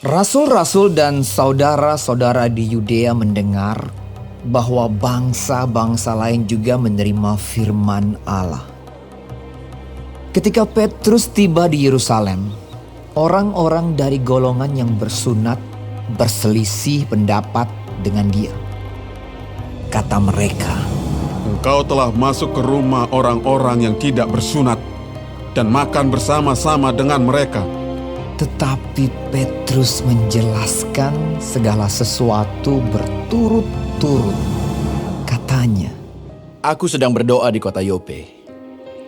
Rasul-rasul dan saudara-saudara di Yudea mendengar bahwa bangsa-bangsa lain juga menerima firman Allah. Ketika Petrus tiba di Yerusalem, orang-orang dari golongan yang bersunat berselisih pendapat dengan dia. Kata mereka, Engkau telah masuk ke rumah orang-orang yang tidak bersunat dan makan bersama-sama dengan mereka. tetapi Petrus menjelaskan segala sesuatu berturut-turut. Katanya, Aku sedang berdoa di kota Yope.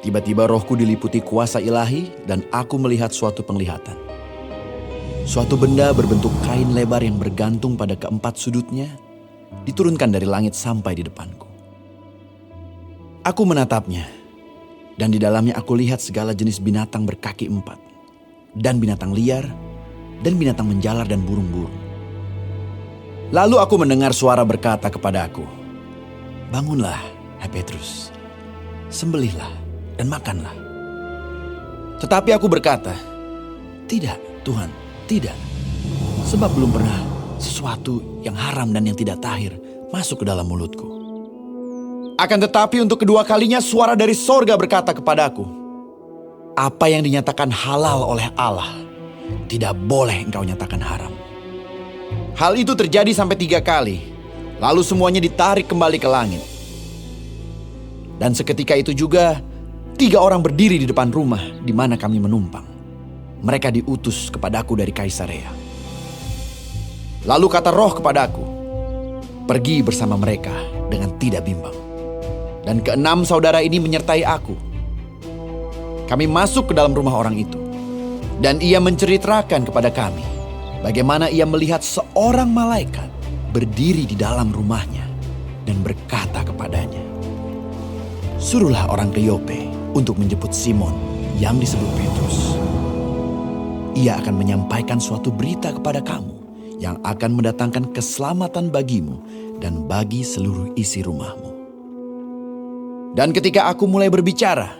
Tiba-tiba rohku diliputi kuasa ilahi dan aku melihat suatu penglihatan. Suatu benda berbentuk kain lebar yang bergantung pada keempat sudutnya diturunkan dari langit sampai di depanku. Aku menatapnya dan di dalamnya aku lihat segala jenis binatang berkaki empat dan binatang liar dan binatang menjalar dan burung-burung. Lalu aku mendengar suara berkata kepada aku, "Bangunlah, hai Petrus, sembelihlah dan makanlah." Tetapi aku berkata, "Tidak, Tuhan, tidak. Sebab belum pernah sesuatu yang haram dan yang tidak tahir masuk ke dalam mulutku." Akan tetapi untuk kedua kalinya suara dari sorga berkata kepadaku, "Apa yang dinyatakan halal oleh Allah, tidak boleh engkau nyatakan haram." Hal itu terjadi sampai 3 kali, lalu semuanya ditarik kembali ke langit. Dan seketika itu juga 3 orang berdiri di depan rumah di mana kami menumpang. Mereka diutus kepadaku dari Kaisarea. Lalu kata Roh kepadaku, "Pergi bersama mereka dengan tidak bimbang." Dan 6 saudara ini menyertai aku. Kami masuk ke dalam rumah orang itu. Dan ia menceritakan kepada kami bagaimana ia melihat seorang malaikat berdiri di dalam rumahnya dan berkata kepadanya, "Suruhlah orang ke Yope untuk menjemput Simon yang disebut Petrus. Ia akan menyampaikan suatu berita kepada kamu yang akan mendatangkan keselamatan bagimu dan bagi seluruh isi rumahmu." Dan ketika aku mulai berbicara,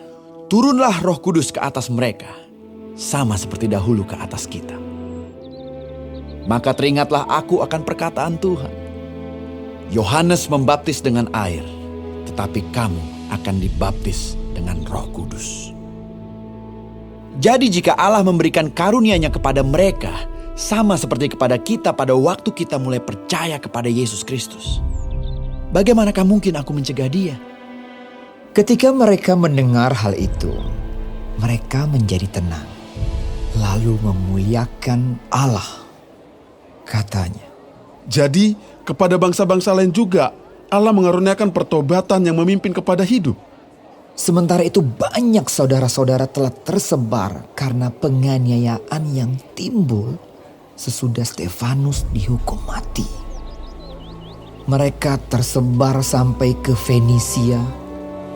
turunlah Roh Kudus ke atas mereka, sama seperti dahulu ke atas kita. Maka teringatlah aku akan perkataan Tuhan. Yohanes membaptis dengan air, tetapi kamu akan dibaptis dengan Roh Kudus. Jadi jika Allah memberikan karunia-Nya kepada mereka, sama seperti kepada kita pada waktu kita mulai percaya kepada Yesus Kristus, bagaimanakah mungkin aku mencegah dia? ketika mereka mendengar hal itu, mereka menjadi tenang, lalu memuliakan Allah. Katanya, Jadi kepada bangsa-bangsa lain juga Allah mengaruniakan pertobatan yang memimpin kepada hidup. sementara itu banyak saudara-saudara telah tersebar karena penganiayaan yang timbul sesudah Stefanus dihukum mati. Mereka tersebar sampai ke Fenisia,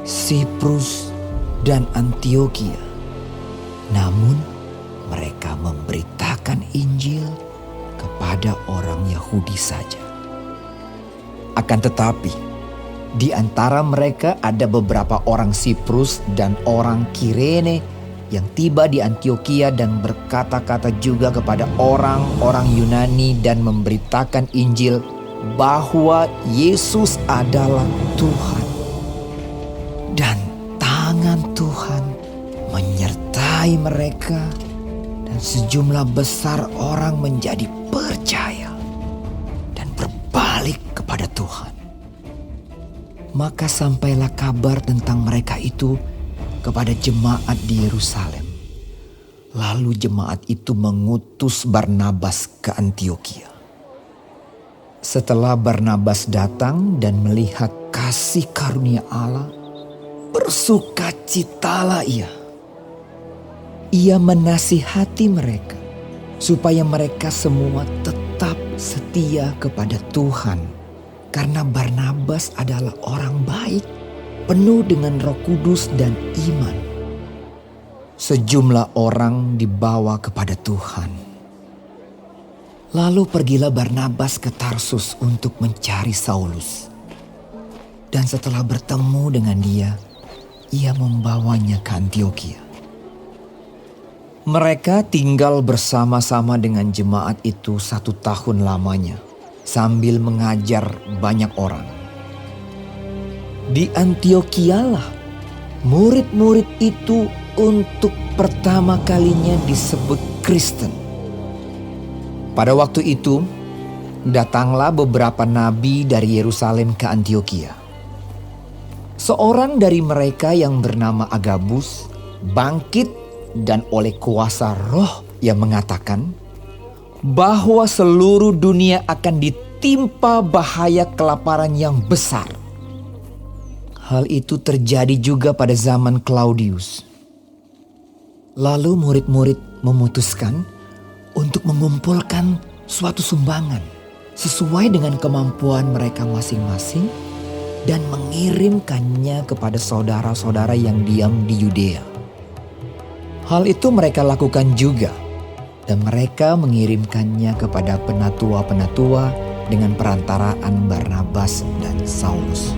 Siprus, dan Antioquia. Namun mereka memberitakan Injil kepada orang Yahudi saja. Akan tetapi, di antara mereka ada beberapa orang Siprus dan orang Kirene yang tiba di Antioquia dan berkata-kata juga kepada orang-orang Yunani dan memberitakan Injil bahwa Yesus adalah Tuhan. Dan tangan Tuhan menyertai mereka dan sejumlah besar orang menjadi percaya dan berbalik kepada Tuhan. Maka sampailah kabar tentang mereka itu kepada jemaat di Yerusalem. Lalu jemaat itu mengutus Barnabas ke Antioquia. Setelah Barnabas datang dan melihat kasih karunia Allah, bersukacitalah ia. Ia menasihati mereka supaya mereka semua tetap setia kepada Tuhan, karena Barnabas adalah orang baik, penuh dengan Roh Kudus dan iman. Sejumlah orang dibawa kepada Tuhan. Lalu pergilah Barnabas ke Tarsus untuk mencari Saulus. Dan setelah bertemu dengan dia, ia membawanya ke Antioquia. Mereka tinggal bersama-sama dengan jemaat itu 1 tahun lamanya, sambil mengajar banyak orang. Di Antiokialah, murid-murid itu untuk pertama kalinya disebut Kristen. Pada waktu itu, datanglah beberapa nabi dari Yerusalem ke Antiokia. Seorang dari mereka yang bernama Agabus bangkit dan oleh kuasa Roh yang mengatakan bahwa seluruh dunia akan ditimpa bahaya kelaparan yang besar. Hal itu terjadi juga pada zaman Claudius. Lalu murid-murid memutuskan untuk mengumpulkan suatu sumbangan sesuai dengan kemampuan mereka masing-masing dan mengirimkannya kepada saudara-saudara yang diam di Yudea. Hal itu mereka lakukan juga, dan mereka mengirimkannya kepada penatua-penatua dengan perantaraan Barnabas dan Saulus.